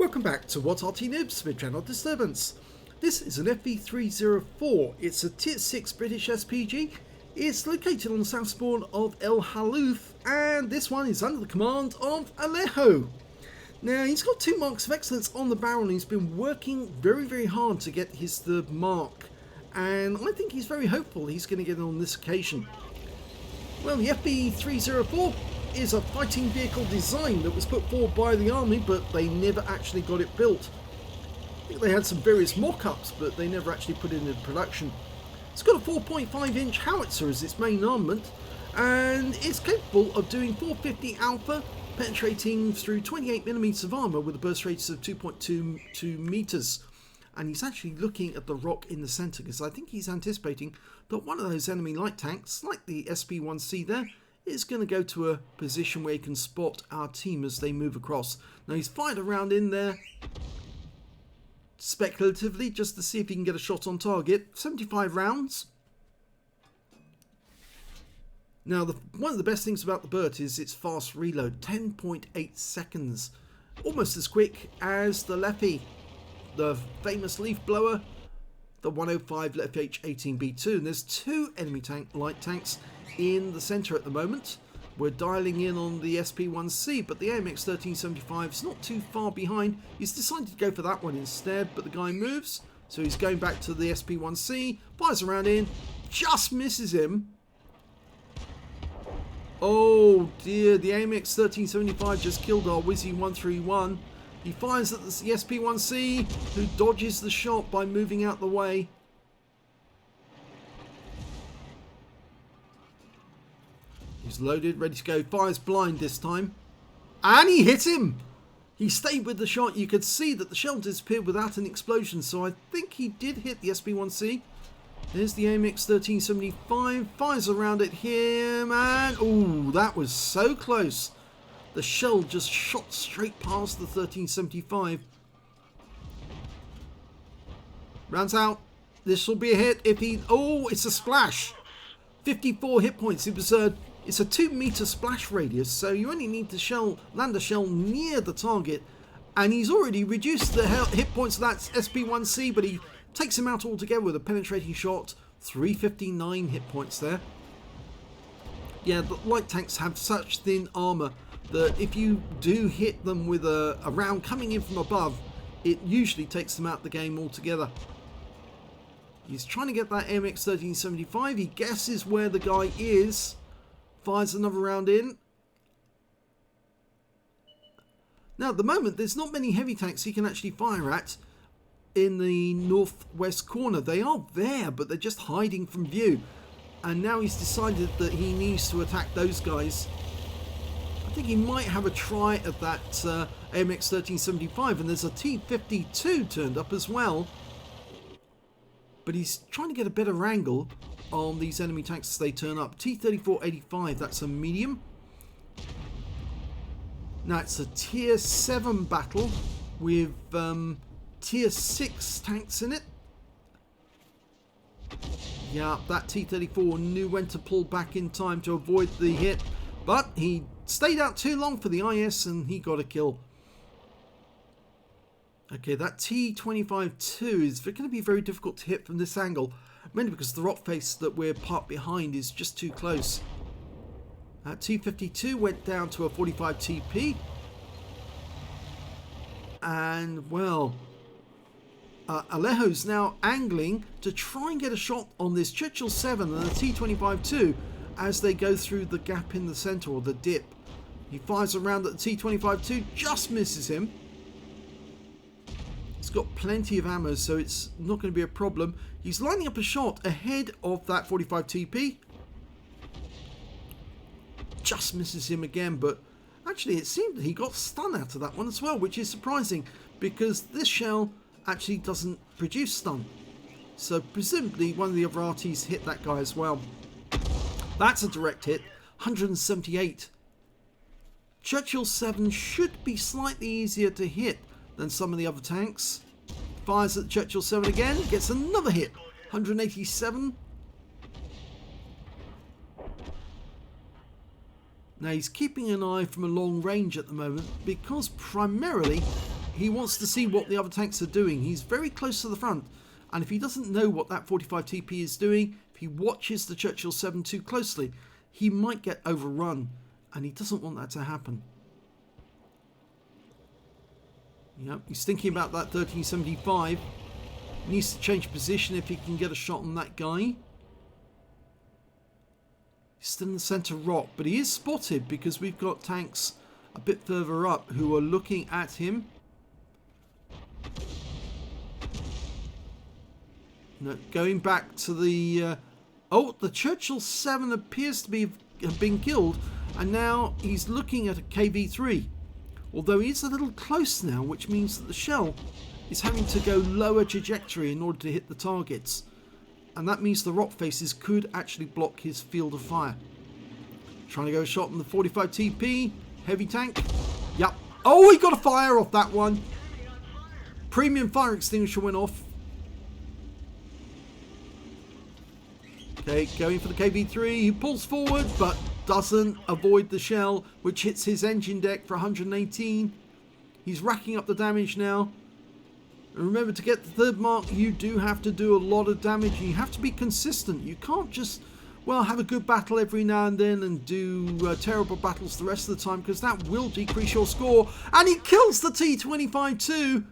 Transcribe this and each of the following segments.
Welcome back to What Arty Noobs with Channel Disturbance. This is an FV304. It's a Tier 6 British SPG. It's located on the south spawn of Halluf, and this one is under the command of Alehoh. Now, he's got 2 marks of excellence on the barrel, and he's been working very hard to get his 3rd mark. And I think he's very hopeful he's going to get it on this occasion. Well, the FV304 is a fighting vehicle design that was put forward by the army, but they never actually got it built. I think they had some various mock-ups, but they never actually put it into production. It's got a 4.5-inch howitzer as its main armament, and it's capable of doing 450 alpha, penetrating through 28mm of armour with a burst radius of 2.22 meters. And he's actually looking at the rock in the centre, because I think he's anticipating that one of those enemy light tanks, like the SP1C there, is going to go to a position where he can spot our team as they move across. Now, he's fired around in there speculatively just to see if he can get a shot on target. 75 rounds. Now, one of the best things about the Burt is its fast reload, 10.8 seconds. Almost as quick as the Leffy, the famous leaf blower, the 105 FH18B2. And there's 2 enemy light tanks in the centre at the moment. We're dialing in on the SP1C, but the AMX 1375 is not too far behind. He's decided to go for that one instead, but the guy moves, so he's going back to the SP1C, fires around in, just misses him. Oh dear, the AMX 1375 just killed our Wizzy 131. He fires at the SP1C, who dodges the shot by moving out the way. He's loaded, ready to go, fires blind this time. And he hit him! He stayed with the shot. You could see that the shell disappeared without an explosion, so I think he did hit the SP1C. There's the AMX 1375, fires around at him, and ooh, that was so close. The shell just shot straight past the 1375. Rounds out. This will be a hit if he... Oh, it's a splash. 54 hit points. It's a 2-meter splash radius, so you only need to land a shell near the target, and he's already reduced the hit points of that SP1C, but he takes him out altogether with a penetrating shot. 359 hit points there. Yeah, the light tanks have such thin armour that if you do hit them with a round coming in from above, it usually takes them out the game altogether. He's trying to get that MX 1375. He guesses where the guy is. Fires another round in. Now, at the moment, there's not many heavy tanks he can actually fire at in the northwest corner. They are there, but they're just hiding from view. And now he's decided that he needs to attack those guys. I think he might have a try at that AMX 1375, and there's a T52 turned up as well. But he's trying to get a better angle on these enemy tanks as they turn up. T3485, that's a medium. Now it's a tier 7 battle with tier 6 tanks in it. Yeah, that T34 knew when to pull back in time to avoid the hit, but he stayed out too long for the IS and he got a kill. Okay, that T25-2 is going to be very difficult to hit from this angle, mainly because the rock face that we're parked behind is just too close. T52 went down to a 45 TP. And, well, Aleho's now angling to try and get a shot on this Churchill 7 and the T25-2 as they go through the gap in the centre, or the dip. He fires around at the T25-2, just misses him. He's got plenty of ammo, so it's not going to be a problem. He's lining up a shot ahead of that 45 TP. Just misses him again, but actually it seemed that he got stun out of that one as well, which is surprising because this shell actually doesn't produce stun. So presumably one of the other Artys hit that guy as well. That's a direct hit, 178. Churchill 7 should be slightly easier to hit than some of the other tanks. Fires at Churchill 7 again, gets another hit, 187. Now he's keeping an eye from a long range at the moment because primarily He wants to see what the other tanks are doing. He's very close to the front. And if he doesn't know what that 45 TP is doing, if he watches the Churchill 7 too closely, he might get overrun. And he doesn't want that to happen. Yep, he's thinking about that 1375. Needs to change position if he can get a shot on that guy. He's still in the centre rock, but he is spotted because we've got tanks a bit further up who are looking at him. No, going back to the... oh, the Churchill 7 appears to have been killed, and now he's looking at a KV3. Although he's a little close now, which means that the shell is having to go lower trajectory in order to hit the targets. And that means the rock faces could actually block his field of fire. Trying to go a shot on the 45 TP. Heavy tank. Yep. Oh, he got a fire off that one. Premium fire extinguisher went off. Okay, going for the KV3. He pulls forward, but doesn't avoid the shell, which hits his engine deck for 118. He's racking up the damage now. And remember, to get the third mark, you do have to do a lot of damage. You have to be consistent. You can't just, well, have a good battle every now and then and do terrible battles the rest of the time, because that will decrease your score. And he kills the T-25 too.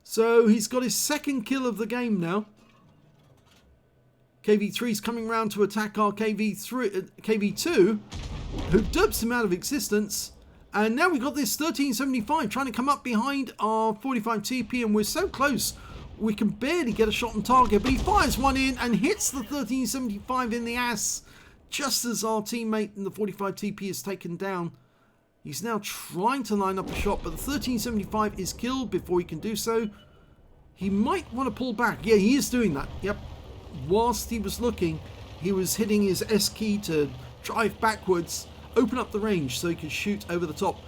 So he's got his second kill of the game now. KV3 is coming round to attack our KV2, who dupes him out of existence. And now we've got this 1375 trying to come up behind our 45 TP, and we're so close we can barely get a shot on target. But he fires one in and hits the 1375 in the ass, just as our teammate in the 45 TP is taken down. He's now trying to line up a shot, but the 1375 is killed before he can do so. He might want to pull back. Yeah, he is doing that. Yep. Whilst he was looking, he was hitting his S key to drive backwards, open up the range so he can shoot over the top.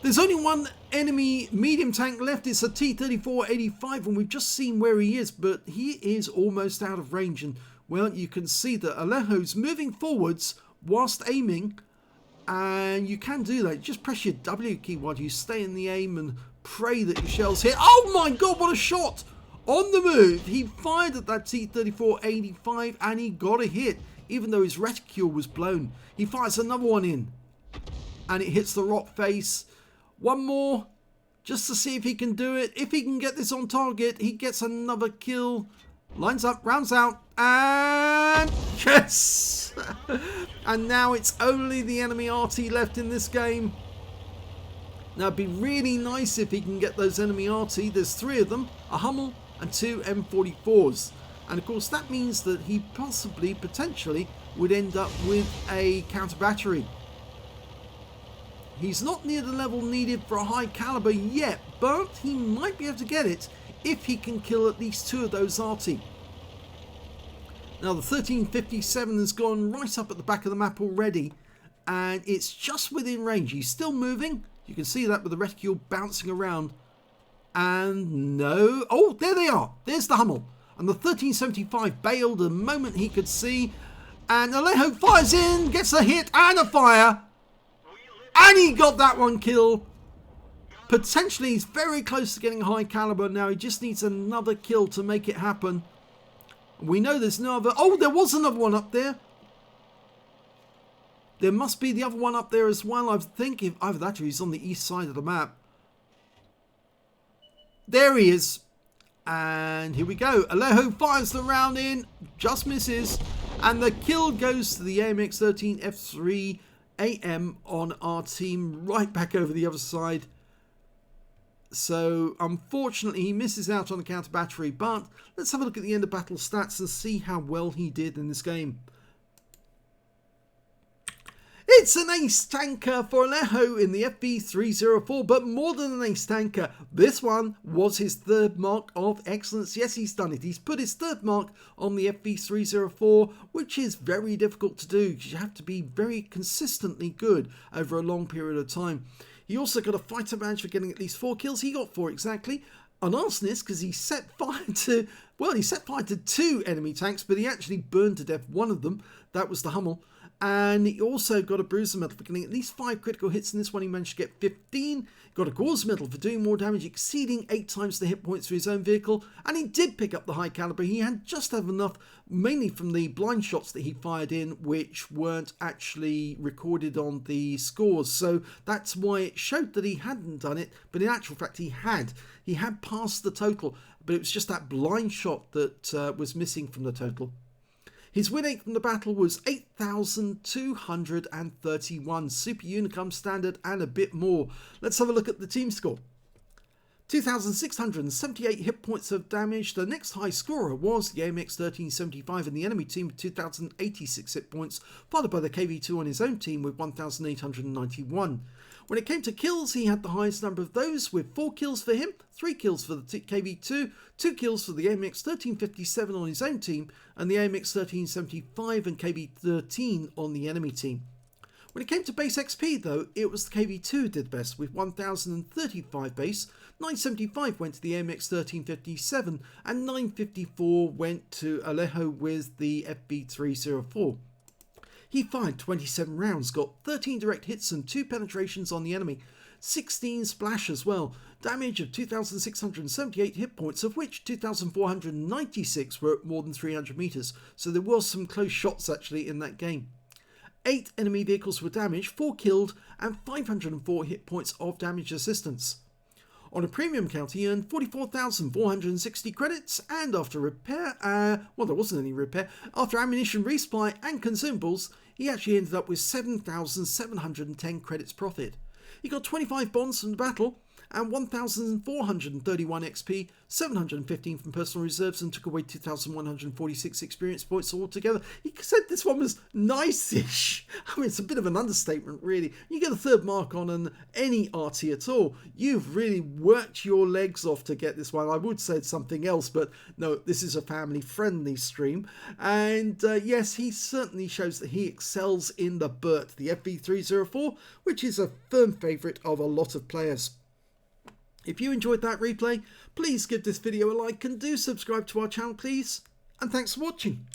There's only one enemy medium tank left. It's a T-34-85, and we've just seen where he is, but he is almost out of range. And, well, you can see that Aleho's moving forwards whilst aiming, and you can do that. Just press your W key while you stay in the aim and pray that your shells hit. Oh my god, what a shot! On the move, he fired at that T-34-85 and he got a hit, even though his reticule was blown. He fires another one in, and it hits the rock face. One more, just to see if he can do it. If he can get this on target, he gets another kill. Lines up, rounds out, and yes! And now it's only the enemy Arty left in this game. Now, it'd be really nice if he can get those enemy Arty. There's 3 of them, a Hummel and 2 M44s. And of course that means that he potentially would end up with a counter battery. He's not near the level needed for a high caliber yet, but he might be able to get it if he can kill at least 2 of those Arty. Now the 1357 has gone right up at the back of the map already, and it's just within range. He's still moving. You can see that with the reticule bouncing around. And no, oh, there they are. There's the Hummel. And the 1375 bailed the moment he could see. And Alehoh fires in, gets a hit and a fire. And he got that one kill. Potentially, he's very close to getting a high caliber now. He just needs another kill to make it happen. We know there's no other... Oh, there was another one up there. There must be the other one up there as well. I think if either that or he's on the east side of the map. There he is. And here we go. Alehoh fires the round in. Just misses. And the kill goes to the AMX-13 F3 AM on our team. Right back over the other side. So, unfortunately, he misses out on the counter battery. But let's have a look at the end of battle stats and see how well he did in this game. It's an ace tanker for Alehoh in the FV304, but more than an ace tanker, this one was his 3rd mark of excellence. Yes, he's done it. He's put his 3rd mark on the FV304, which is very difficult to do because you have to be very consistently good over a long period of time. He also got a fighter badge for getting at least 4 kills. He got 4 exactly. An arsonist because he set fire to Well, he set fire to 2 enemy tanks, but he actually burned to death one of them. That was the Hummel. And he also got a Bruiser medal for getting at least 5 critical hits. In this one, he managed to get 15. Got a Gore's medal for doing more damage, exceeding 8 times the hit points for his own vehicle. And he did pick up the high caliber. He had just have enough, mainly from the blind shots that he fired in, which weren't actually recorded on the scores. So that's why it showed that he hadn't done it. But in actual fact, he had. He had passed the total, but it was just that blind shot that was missing from the total. His win rate from the battle was 8,231, Super Unicum Standard and a bit more. Let's have a look at the team score. 2,678 hit points of damage. The next high scorer was the AMX 1375 in the enemy team with 2,086 hit points, followed by the KV2 on his own team with 1,891. When it came to kills, he had the highest number of those with 4 kills for him, 3 kills for the KV2, 2 kills for the AMX 1357 on his own team, and the AMX 1375 and KV13 on the enemy team. When it came to base XP though, it was the KV2 who did best with 1,035 base, 975 went to the AMX 1357 and 954 went to Alehoh with the FV304. He fired 27 rounds, got 13 direct hits and 2 penetrations on the enemy, 16 splash as well, damage of 2,678 hit points, of which 2,496 were at more than 300 meters, so there was some close shots actually in that game. 8 enemy vehicles were damaged, 4 killed, and 504 hit points of damage assistance. On a premium count, he earned 44,460 credits, and after repair, well, there wasn't any repair, after ammunition resupply and consumables, he actually ended up with 7,710 credits profit. He got 25 bonds from the battle, and 1,431 XP, 715 from personal reserves, and took away 2,146 experience points altogether. He said this one was nice-ish. I mean, it's a bit of an understatement, really. You get a 3rd mark on any Arty at all. You've really worked your legs off to get this one. I would say something else, but no, this is a family-friendly stream. And yes, he certainly shows that he excels in the BERT, the FV304, which is a firm favourite of a lot of players. If you enjoyed that replay, please give this video a like and do subscribe to our channel, please. And thanks for watching.